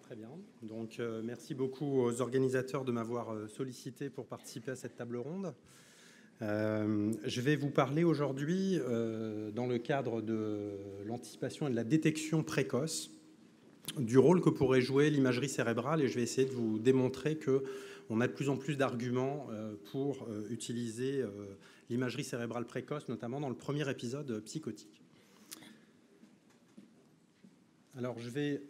Très bien. Donc, merci beaucoup aux organisateurs de m'avoir sollicité pour participer à cette table ronde. Je vais vous parler aujourd'hui, dans le cadre de l'anticipation et de la détection précoce, du rôle que pourrait jouer l'imagerie cérébrale, et je vais essayer de vous démontrer qu'on a de plus en plus d'arguments pour utiliser l'imagerie cérébrale précoce, notamment dans le premier épisode psychotique. Alors, je vais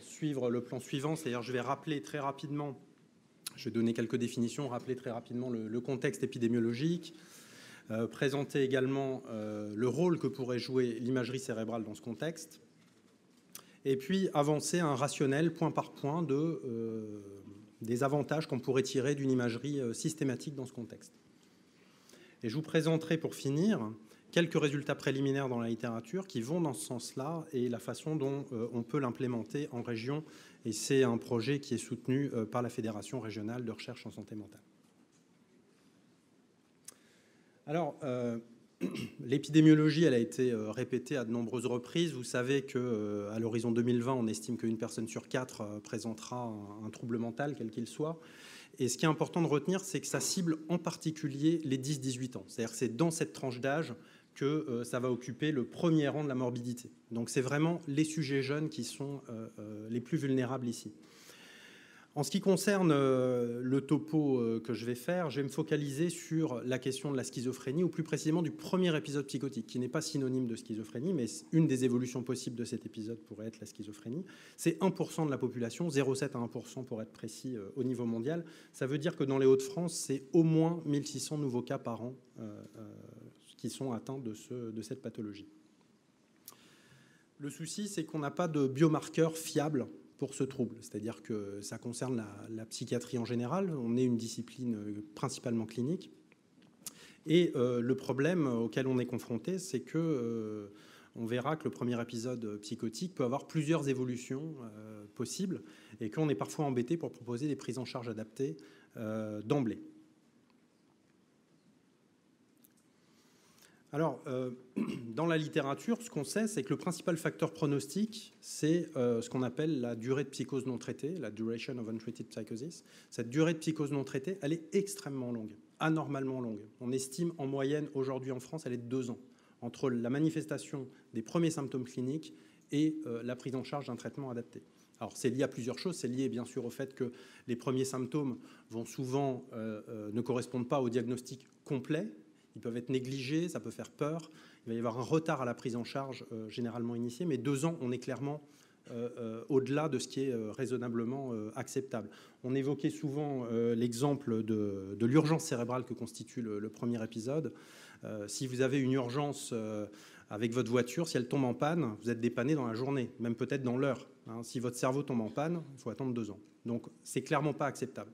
suivre le plan suivant, c'est-à-dire je vais rappeler très rapidement, je vais donner quelques définitions, rappeler très rapidement le contexte épidémiologique, présenter également le rôle que pourrait jouer l'imagerie cérébrale dans ce contexte, et puis avancer un rationnel point par point des avantages qu'on pourrait tirer d'une imagerie systématique dans ce contexte. Et je vous présenterai pour finir quelques résultats préliminaires dans la littérature qui vont dans ce sens-là et la façon dont on peut l'implémenter en région. Et c'est un projet qui est soutenu par la Fédération régionale de recherche en santé mentale. Alors, l'épidémiologie, elle a été répétée à de nombreuses reprises. Vous savez qu'à l'horizon 2020, on estime qu'une personne sur 4 présentera un trouble mental, quel qu'il soit. Et ce qui est important de retenir, c'est que ça cible en particulier les 10-18 ans. C'est-à-dire que c'est dans cette tranche d'âge que ça va occuper le premier rang de la morbidité. Donc c'est vraiment les sujets jeunes qui sont les plus vulnérables ici. En ce qui concerne le topo que je vais faire, je vais me focaliser sur la question de la schizophrénie, ou plus précisément du premier épisode psychotique, qui n'est pas synonyme de schizophrénie, mais une des évolutions possibles de cet épisode pourrait être la schizophrénie. C'est 1% de la population, 0,7 à 1% pour être précis au niveau mondial. Ça veut dire que dans les Hauts-de-France, c'est au moins 1600 nouveaux cas par an qui sont atteints de cette pathologie. Le souci, c'est qu'on n'a pas de biomarqueurs fiables pour ce trouble, c'est-à-dire que ça concerne la psychiatrie en général. On est une discipline principalement clinique. Et le problème auquel on est confronté, c'est que on verra que le premier épisode psychotique peut avoir plusieurs évolutions possibles et qu'on est parfois embêté pour proposer des prises en charge adaptées d'emblée. Alors, dans la littérature, ce qu'on sait, c'est que le principal facteur pronostic, c'est ce qu'on appelle la durée de psychose non traitée, la duration of untreated psychosis. Cette durée de psychose non traitée, elle est extrêmement longue, anormalement longue. On estime en moyenne, aujourd'hui en France, elle est de 2 ans, entre la manifestation des premiers symptômes cliniques et la prise en charge d'un traitement adapté. Alors, c'est lié à plusieurs choses. C'est lié, bien sûr, au fait que les premiers symptômes vont souvent ne correspondent pas au diagnostic complet. Ils peuvent être négligés, ça peut faire peur. Il va y avoir un retard à la prise en charge généralement initiée, mais 2 ans, on est clairement au-delà de ce qui est raisonnablement acceptable. On évoquait souvent l'exemple de l'urgence cérébrale que constitue le premier épisode. Si vous avez une urgence avec votre voiture, si elle tombe en panne, vous êtes dépanné dans la journée, même peut-être dans l'heure. Si votre cerveau tombe en panne, il faut attendre 2 ans. Donc, c'est clairement pas acceptable.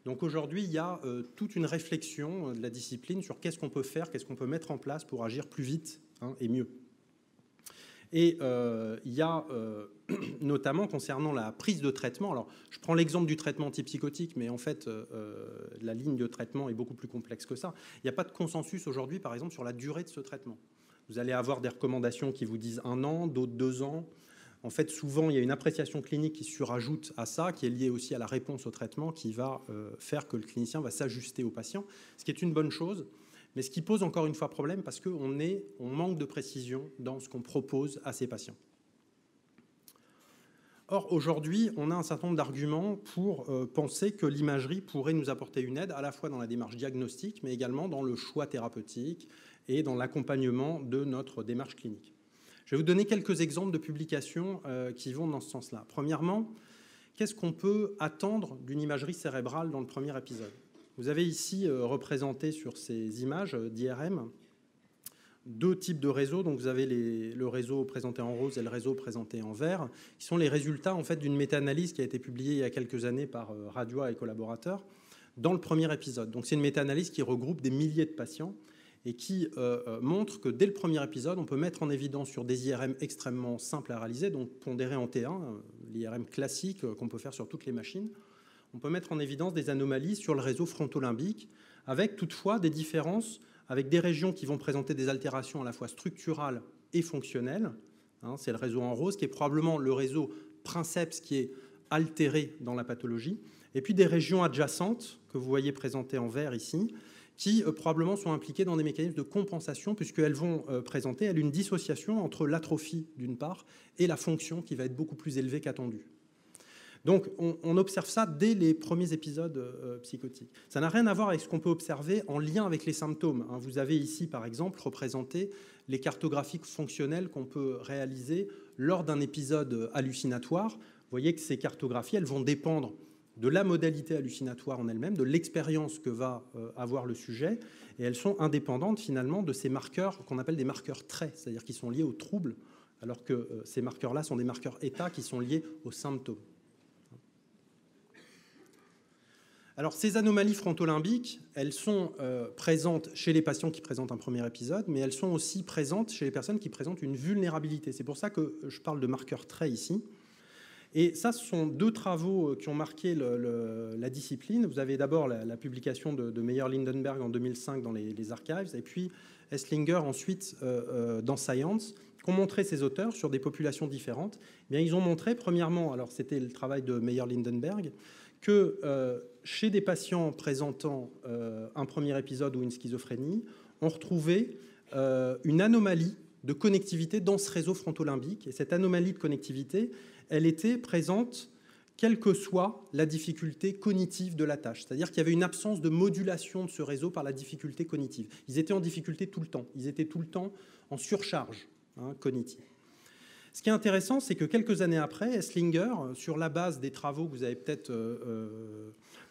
Donc aujourd'hui, il y a toute une réflexion de la discipline sur qu'est-ce qu'on peut faire, qu'est-ce qu'on peut mettre en place pour agir plus vite et mieux. Et il y a notamment concernant la prise de traitement, alors je prends l'exemple du traitement antipsychotique, mais en fait la ligne de traitement est beaucoup plus complexe que ça. Il n'y a pas de consensus aujourd'hui, par exemple, sur la durée de ce traitement. Vous allez avoir des recommandations qui vous disent 1 an, d'autres 2 ans. En fait, souvent, il y a une appréciation clinique qui se surajoute à ça, qui est liée aussi à la réponse au traitement, qui va faire que le clinicien va s'ajuster au patient, ce qui est une bonne chose, mais ce qui pose encore une fois problème parce qu'on manque de précision dans ce qu'on propose à ces patients. Or, aujourd'hui, on a un certain nombre d'arguments pour penser que l'imagerie pourrait nous apporter une aide, à la fois dans la démarche diagnostique, mais également dans le choix thérapeutique et dans l'accompagnement de notre démarche clinique. Je vais vous donner quelques exemples de publications qui vont dans ce sens-là. Premièrement, qu'est-ce qu'on peut attendre d'une imagerie cérébrale dans le premier épisode? Vous avez ici représenté sur ces images d'IRM 2 types de réseaux. Donc vous avez le réseau présenté en rose et le réseau présenté en vert, qui sont les résultats en fait, d'une méta-analyse qui a été publiée il y a quelques années par Radua et collaborateurs dans le premier épisode. Donc c'est une méta-analyse qui regroupe des milliers de patients et qui montre que dès le premier épisode, on peut mettre en évidence sur des IRM extrêmement simples à réaliser, donc pondérés en T1, l'IRM classique qu'on peut faire sur toutes les machines, on peut mettre en évidence des anomalies sur le réseau frontolimbique, avec toutefois des différences, avec des régions qui vont présenter des altérations à la fois structurales et fonctionnelles. C'est le réseau en rose, qui est probablement le réseau princeps qui est altéré dans la pathologie, et puis des régions adjacentes, que vous voyez présentées en vert ici, qui probablement sont impliquées dans des mécanismes de compensation, puisqu'elles vont présenter une dissociation entre l'atrophie d'une part et la fonction qui va être beaucoup plus élevée qu'attendue. Donc on observe ça dès les premiers épisodes psychotiques. Ça n'a rien à voir avec ce qu'on peut observer en lien avec les symptômes. Vous avez ici, par exemple, représenté les cartographies fonctionnelles qu'on peut réaliser lors d'un épisode hallucinatoire. Vous voyez que ces cartographies, elles vont dépendre de la modalité hallucinatoire en elle-même, de l'expérience que va avoir le sujet, et elles sont indépendantes finalement de ces marqueurs qu'on appelle des marqueurs traits, c'est-à-dire qui sont liés aux troubles, alors que ces marqueurs-là sont des marqueurs état qui sont liés aux symptômes. Alors, ces anomalies frontolimbiques, elles sont présentes chez les patients qui présentent un premier épisode, mais elles sont aussi présentes chez les personnes qui présentent une vulnérabilité. C'est pour ça que je parle de marqueurs traits ici. Et ça, ce sont deux travaux qui ont marqué la discipline. Vous avez d'abord la publication de Meyer-Lindenberg en 2005 dans les Archives, et puis Esslinger ensuite dans Science, qui ont montré ces auteurs sur des populations différentes. Eh bien, ils ont montré, premièrement, alors c'était le travail de Meyer-Lindenberg, que chez des patients présentant un premier épisode ou une schizophrénie, on retrouvait une anomalie de connectivité dans ce réseau frontolimbique. Et cette anomalie de connectivité, elle était présente quelle que soit la difficulté cognitive de la tâche. C'est-à-dire qu'il y avait une absence de modulation de ce réseau par la difficulté cognitive. Ils étaient en difficulté tout le temps. Ils étaient tout le temps en surcharge cognitive. Ce qui est intéressant, c'est que quelques années après, Esslinger, sur la base des travaux que vous avez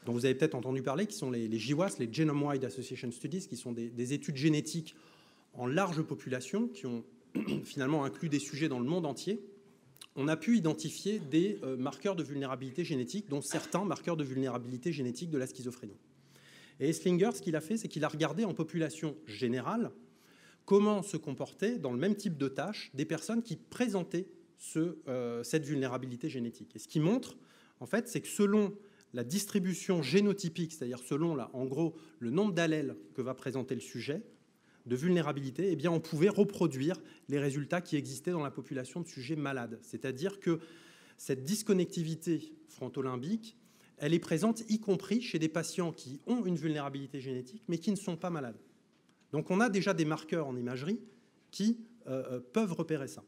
dont vous avez peut-être entendu parler, qui sont les GWAS, les Genome-Wide Association Studies, qui sont des études génétiques en large population, qui ont finalement inclus des sujets dans le monde entier, on a pu identifier des marqueurs de vulnérabilité génétique, dont certains marqueurs de vulnérabilité génétique de la schizophrénie. Et Esslinger, ce qu'il a fait, c'est qu'il a regardé en population générale comment se comportaient dans le même type de tâches des personnes qui présentaient cette vulnérabilité génétique. Et ce qui montre, en fait, c'est que selon la distribution génotypique, c'est-à-dire selon, en gros, le nombre d'allèles que va présenter le sujet de vulnérabilité, eh bien, on pouvait reproduire les résultats qui existaient dans la population de sujets malades. C'est-à-dire que cette disconnectivité frontolimbique, elle est présente y compris chez des patients qui ont une vulnérabilité génétique, mais qui ne sont pas malades. Donc on a déjà des marqueurs en imagerie qui peuvent repérer ça.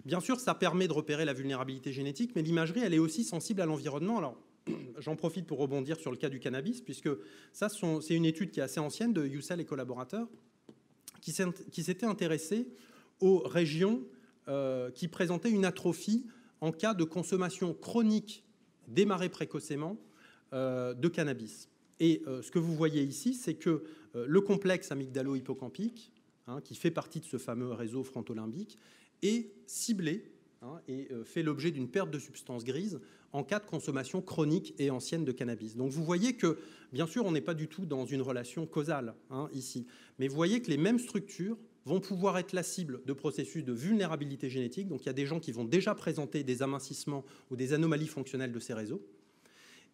Bien sûr, ça permet de repérer la vulnérabilité génétique, mais l'imagerie, elle est aussi sensible à l'environnement. Alors, j'en profite pour rebondir sur le cas du cannabis, puisque ça, c'est une étude qui est assez ancienne de Youssel et collaborateurs, qui s'était intéressée aux régions qui présentaient une atrophie en cas de consommation chronique démarrée précocement de cannabis. Et ce que vous voyez ici, c'est que le complexe amygdalo-hippocampique, qui fait partie de ce fameux réseau frontolimbique, est ciblé et fait l'objet d'une perte de substance grise en cas de consommation chronique et ancienne de cannabis. Donc vous voyez que, bien sûr, on n'est pas du tout dans une relation causale ici, mais vous voyez que les mêmes structures vont pouvoir être la cible de processus de vulnérabilité génétique. Donc il y a des gens qui vont déjà présenter des amincissements ou des anomalies fonctionnelles de ces réseaux.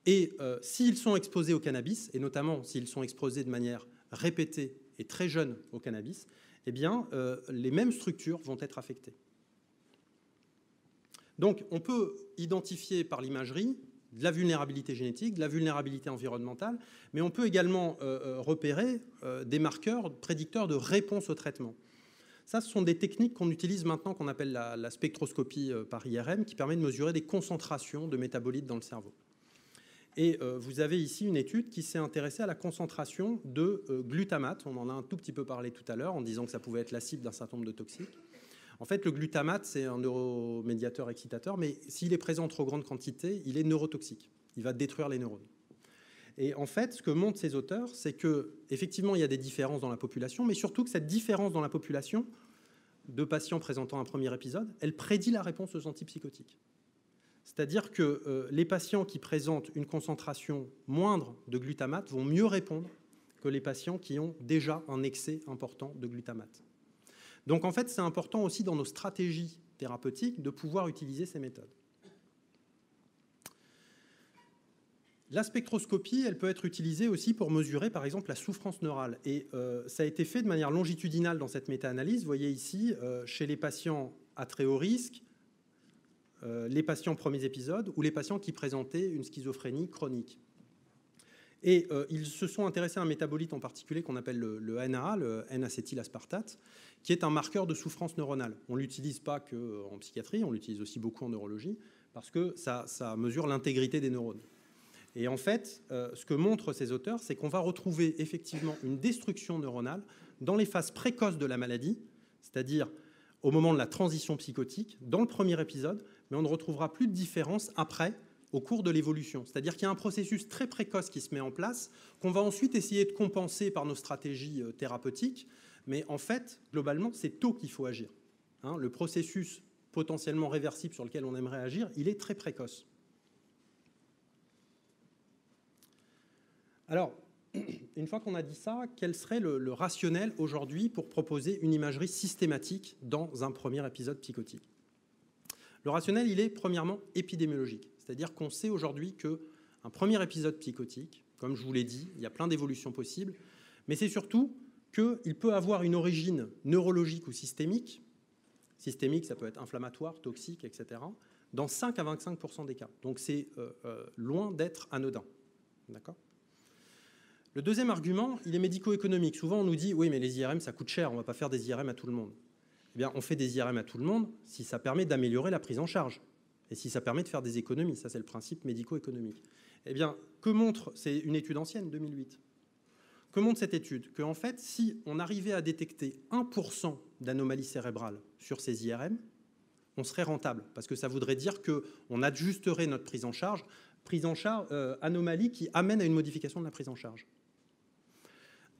Et s'ils sont exposés au cannabis, et notamment s'ils sont exposés de manière répétée et très jeune au cannabis, eh bien, les mêmes structures vont être affectées. Donc, on peut identifier par l'imagerie de la vulnérabilité génétique, de la vulnérabilité environnementale, mais on peut également repérer des marqueurs prédicteurs de réponse au traitement. Ça, ce sont des techniques qu'on utilise maintenant, qu'on appelle la spectroscopie par IRM, qui permet de mesurer des concentrations de métabolites dans le cerveau. Et vous avez ici une étude qui s'est intéressée à la concentration de glutamate. On en a un tout petit peu parlé tout à l'heure en disant que ça pouvait être la cible d'un certain nombre de toxiques. En fait, le glutamate, c'est un neuromédiateur excitateur, mais s'il est présent en trop grande quantité, il est neurotoxique. Il va détruire les neurones. Et en fait, ce que montrent ces auteurs, c'est qu'effectivement, il y a des différences dans la population, mais surtout que cette différence dans la population de patients présentant un premier épisode, elle prédit la réponse aux antipsychotiques. C'est-à-dire que les patients qui présentent une concentration moindre de glutamate vont mieux répondre que les patients qui ont déjà un excès important de glutamate. Donc en fait, c'est important aussi dans nos stratégies thérapeutiques de pouvoir utiliser ces méthodes. La spectroscopie, elle peut être utilisée aussi pour mesurer, par exemple, la souffrance neurale. Et ça a été fait de manière longitudinale dans cette méta-analyse. Vous voyez ici, chez les patients à très haut risque, les patients premiers épisodes ou les patients qui présentaient une schizophrénie chronique. Et ils se sont intéressés à un métabolite en particulier qu'on appelle le NA, le N-acétylaspartate, qui est un marqueur de souffrance neuronale. On ne l'utilise pas qu'en psychiatrie, on l'utilise aussi beaucoup en neurologie, parce que ça mesure l'intégrité des neurones. Et en fait, ce que montrent ces auteurs, c'est qu'on va retrouver effectivement une destruction neuronale dans les phases précoces de la maladie, c'est-à-dire au moment de la transition psychotique, dans le premier épisode, mais on ne retrouvera plus de différence après, au cours de l'évolution. C'est-à-dire qu'il y a un processus très précoce qui se met en place, qu'on va ensuite essayer de compenser par nos stratégies thérapeutiques, mais en fait, globalement, c'est tôt qu'il faut agir. Hein, le processus potentiellement réversible sur lequel on aimerait agir, il est très précoce. Alors, une fois qu'on a dit ça, quel serait le rationnel aujourd'hui pour proposer une imagerie systématique dans un premier épisode psychotique? Le rationnel, il est premièrement épidémiologique. C'est-à-dire qu'on sait aujourd'hui qu'un premier épisode psychotique, comme je vous l'ai dit, il y a plein d'évolutions possibles, mais c'est surtout qu'il peut avoir une origine neurologique ou systémique. Systémique, ça peut être inflammatoire, toxique, etc., dans 5 à 25% des cas. Donc c'est loin d'être anodin. D'accord ? Le deuxième argument, il est médico-économique. Souvent, on nous dit « oui, mais les IRM, ça coûte cher, on ne va pas faire des IRM à tout le monde ». Eh bien, on fait des IRM à tout le monde si ça permet d'améliorer la prise en charge et si ça permet de faire des économies. Ça, c'est le principe médico-économique. Eh bien, que montre, c'est une étude ancienne, 2008, que montre cette étude? Qu'en fait, si on arrivait à détecter 1% d'anomalies cérébrales sur ces IRM, on serait rentable, parce que ça voudrait dire qu'on ajusterait notre prise en charge, anomalie qui amène à une modification de la prise en charge.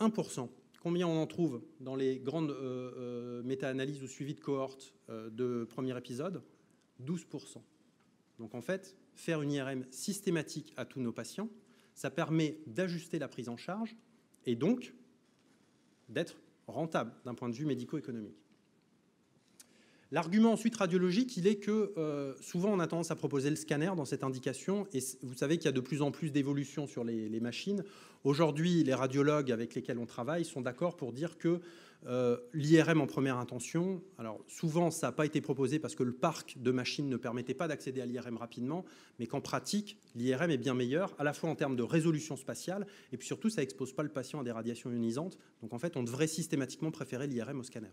1%. Combien on en trouve dans les grandes méta-analyses ou suivis de cohortes de premier épisode? 12%. Donc en fait, faire une IRM systématique à tous nos patients, ça permet d'ajuster la prise en charge et donc d'être rentable d'un point de vue médico-économique. L'argument ensuite radiologique, il est que souvent on a tendance à proposer le scanner dans cette indication, et vous savez qu'il y a de plus en plus d'évolutions sur les machines. Aujourd'hui, les radiologues avec lesquels on travaille sont d'accord pour dire que l'IRM en première intention, alors souvent ça n'a pas été proposé parce que le parc de machines ne permettait pas d'accéder à l'IRM rapidement, mais qu'en pratique, l'IRM est bien meilleur, à la fois en termes de résolution spatiale, et puis surtout ça n'expose pas le patient à des radiations ionisantes. Donc en fait, on devrait systématiquement préférer l'IRM au scanner.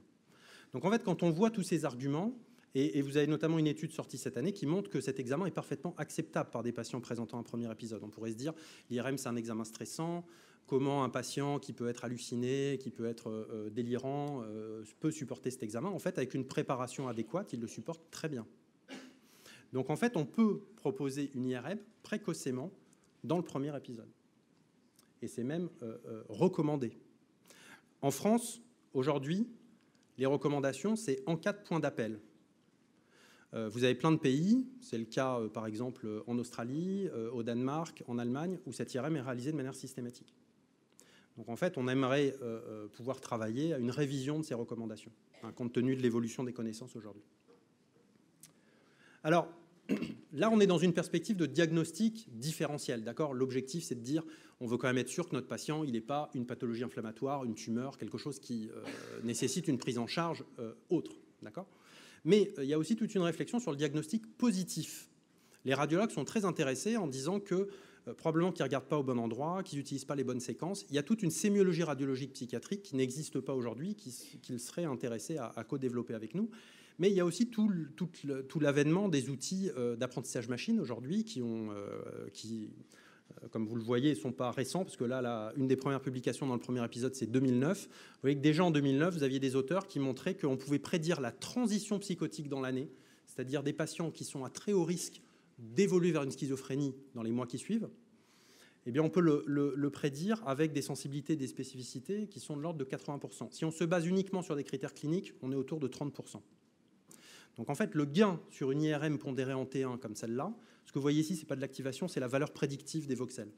Donc en fait, quand on voit tous ces arguments, et vous avez notamment une étude sortie cette année qui montre que cet examen est parfaitement acceptable par des patients présentant un premier épisode. On pourrait se dire, l'IRM c'est un examen stressant, comment un patient qui peut être halluciné, qui peut être délirant, peut supporter cet examen? En fait, avec une préparation adéquate, il le supporte très bien. Donc en fait, on peut proposer une IRM précocement dans le premier épisode. Et c'est même recommandé. En France, aujourd'hui, les recommandations, c'est en cas de point d'appel. Vous avez plein de pays, c'est le cas par exemple en Australie, au Danemark, en Allemagne, où cette IRM est réalisée de manière systématique. Donc en fait, on aimerait pouvoir travailler à une révision de ces recommandations, hein, compte tenu de l'évolution des connaissances aujourd'hui. Alors, là, on est dans une perspective de diagnostic différentiel, d'accord? L'objectif, c'est de dire, on veut quand même être sûr que notre patient, il n'ait pas une pathologie inflammatoire, une tumeur, quelque chose qui nécessite une prise en charge autre, d'accord? Mais il y a aussi toute une réflexion sur le diagnostic positif. Les radiologues sont très intéressés en disant que probablement qu'ils ne regardent pas au bon endroit, qu'ils n'utilisent pas les bonnes séquences. Il y a toute une sémiologie radiologique psychiatrique qui n'existe pas aujourd'hui, qu'ils seraient intéressés à co-développer avec nous. Mais il y a aussi tout l'avènement des outils d'apprentissage machine aujourd'hui qui, comme vous le voyez, ne sont pas récents, parce que là, une des premières publications dans le premier épisode, c'est 2009. Vous voyez que déjà en 2009, vous aviez des auteurs qui montraient qu'on pouvait prédire la transition psychotique dans l'année, c'est-à-dire des patients qui sont à très haut risque d'évoluer vers une schizophrénie dans les mois qui suivent. Eh bien, on peut le prédire avec des sensibilités, des spécificités qui sont de l'ordre de 80%. Si on se base uniquement sur des critères cliniques, on est autour de 30%. Donc en fait, le gain sur une IRM pondérée en T1 comme celle-là, ce que vous voyez ici, ce n'est pas de l'activation, c'est la valeur prédictive des voxels.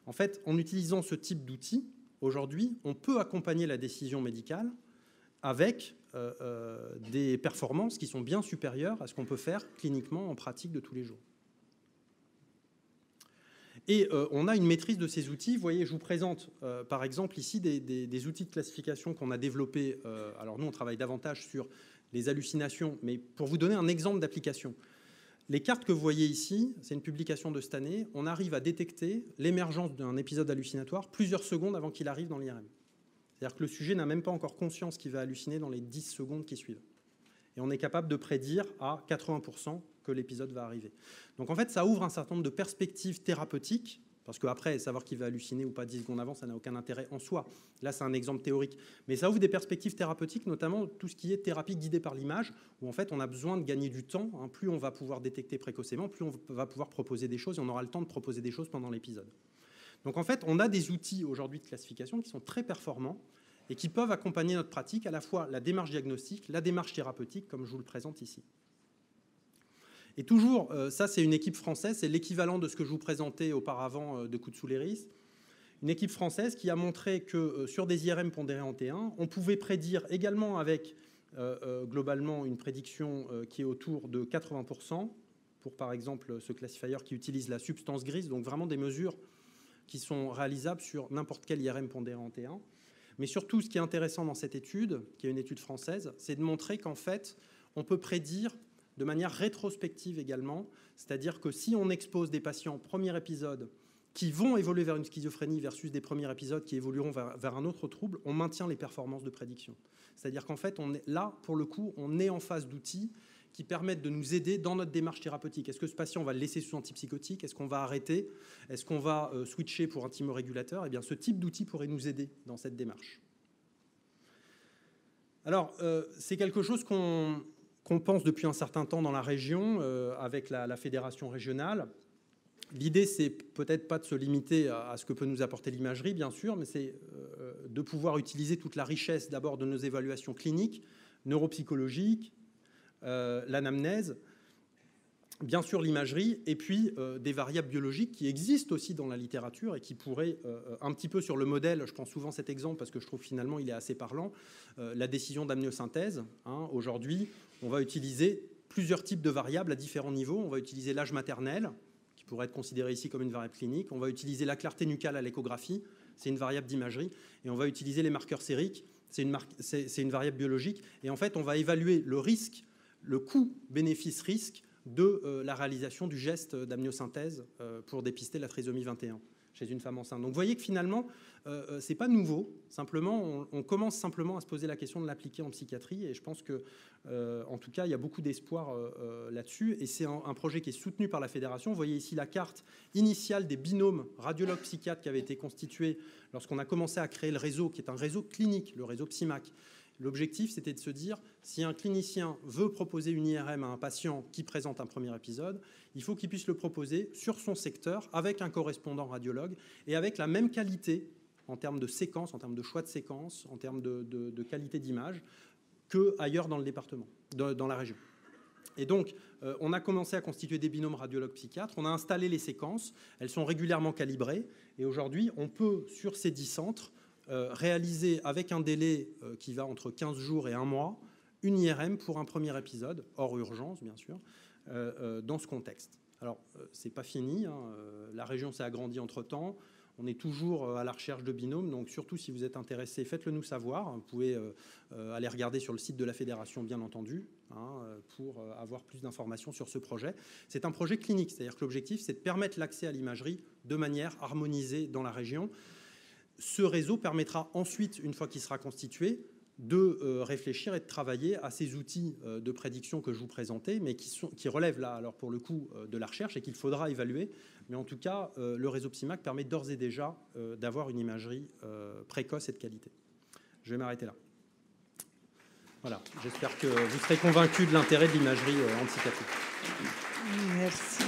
En fait, en utilisant ce type d'outil, aujourd'hui, on peut accompagner la décision médicale avec des performances qui sont bien supérieures à ce qu'on peut faire cliniquement en pratique de tous les jours. Et on a une maîtrise de ces outils. Vous voyez, je vous présente par exemple ici des outils de classification qu'on a développés. Alors nous, on travaille davantage sur les hallucinations, mais pour vous donner un exemple d'application. Les cartes que vous voyez ici, c'est une publication de cette année. On arrive à détecter l'émergence d'un épisode hallucinatoire plusieurs secondes avant qu'il arrive dans l'IRM. C'est-à-dire que le sujet n'a même pas encore conscience qu'il va halluciner dans les 10 secondes qui suivent. Et on est capable de prédire à 80% que l'épisode va arriver. Donc en fait, ça ouvre un certain nombre de perspectives thérapeutiques, parce qu'après, savoir qu'il va halluciner ou pas 10 secondes avant, ça n'a aucun intérêt en soi. Là, c'est un exemple théorique. Mais ça ouvre des perspectives thérapeutiques, notamment tout ce qui est thérapie guidée par l'image, où en fait, on a besoin de gagner du temps. Plus on va pouvoir détecter précocement, plus on va pouvoir proposer des choses, et on aura le temps de proposer des choses pendant l'épisode. Donc en fait, on a des outils aujourd'hui de classification qui sont très performants et qui peuvent accompagner notre pratique, à la fois la démarche diagnostique, la démarche thérapeutique, comme je vous le présente ici. Et toujours, ça c'est une équipe française, c'est l'équivalent de ce que je vous présentais auparavant de Koutsoulléris. Une équipe française qui a montré que sur des IRM pondérés en T1, on pouvait prédire également avec globalement une prédiction qui est autour de 80%, pour par exemple ce classifier qui utilise la substance grise, donc vraiment des mesures qui sont réalisables sur n'importe quel IRM pondéré en T1. Mais surtout, ce qui est intéressant dans cette étude, qui est une étude française, c'est de montrer qu'en fait, on peut prédire de manière rétrospective également, c'est-à-dire que si on expose des patients premier épisode qui vont évoluer vers une schizophrénie versus des premiers épisodes qui évolueront vers un autre trouble, on maintient les performances de prédiction. C'est-à-dire qu'en fait, on est là, pour le coup, on est en face d'outils qui permettent de nous aider dans notre démarche thérapeutique. Est-ce que ce patient, on va le laisser sous antipsychotique? Est-ce qu'on va arrêter? Est-ce qu'on va switcher pour un thymorégulateur? Eh bien, ce type d'outil pourrait nous aider dans cette démarche. Alors, c'est quelque chose qu'on pense depuis un certain temps dans la région avec la fédération régionale. L'idée, c'est peut-être pas de se limiter à ce que peut nous apporter l'imagerie, bien sûr, mais c'est de pouvoir utiliser toute la richesse d'abord de nos évaluations cliniques, neuropsychologiques, l'anamnèse, bien sûr l'imagerie, et puis des variables biologiques qui existent aussi dans la littérature et qui pourraient, un petit peu sur le modèle, je prends souvent cet exemple parce que je trouve finalement il est assez parlant, la décision d'amniosynthèse. Aujourd'hui, on va utiliser plusieurs types de variables à différents niveaux. On va utiliser l'âge maternel, qui pourrait être considéré ici comme une variable clinique. On va utiliser la clarté nucale à l'échographie, c'est une variable d'imagerie. Et on va utiliser les marqueurs sériques, c'est une variable biologique. Et en fait, on va évaluer le risque, le coût bénéfice-risque de la réalisation du geste d'amniosynthèse pour dépister la trisomie 21 chez une femme enceinte. Donc vous voyez que finalement, c'est pas nouveau. Simplement, on commence simplement à se poser la question de l'appliquer en psychiatrie. Et je pense que, en tout cas, il y a beaucoup d'espoir là-dessus. Et c'est un projet qui est soutenu par la fédération. Vous voyez ici la carte initiale des binômes radiologues-psychiatres qui avait été constituée lorsqu'on a commencé à créer le réseau, qui est un réseau clinique, le réseau PSIMAC. L'objectif, c'était de se dire, si un clinicien veut proposer une IRM à un patient qui présente un premier épisode, il faut qu'il puisse le proposer sur son secteur avec un correspondant radiologue et avec la même qualité en termes de séquence, en termes de choix de séquence, en termes de qualité d'image qu'ailleurs dans le département, dans la région. Et donc, on a commencé à constituer des binômes radiologues-psychiatres, on a installé les séquences, elles sont régulièrement calibrées, et aujourd'hui, on peut, sur ces 10 centres, réaliser avec un délai qui va entre 15 jours et 1 mois, une IRM pour un premier épisode, hors urgence bien sûr, dans ce contexte. Alors, c'est pas fini, la région s'est agrandie entre-temps, on est toujours à la recherche de binômes, donc surtout si vous êtes intéressé, faites-le nous savoir. Vous pouvez aller regarder sur le site de la fédération, bien entendu, pour avoir plus d'informations sur ce projet. C'est un projet clinique, c'est-à-dire que l'objectif, c'est de permettre l'accès à l'imagerie de manière harmonisée dans la région. Ce réseau permettra ensuite, une fois qu'il sera constitué, de réfléchir et de travailler à ces outils de prédiction que je vous présentais, mais qui relèvent là, alors pour le coup, de la recherche et qu'il faudra évaluer. Mais en tout cas, le réseau PSIMAC permet d'ores et déjà d'avoir une imagerie précoce et de qualité. Je vais m'arrêter là. Voilà, j'espère que vous serez convaincus de l'intérêt de l'imagerie en psychiatrie. Merci.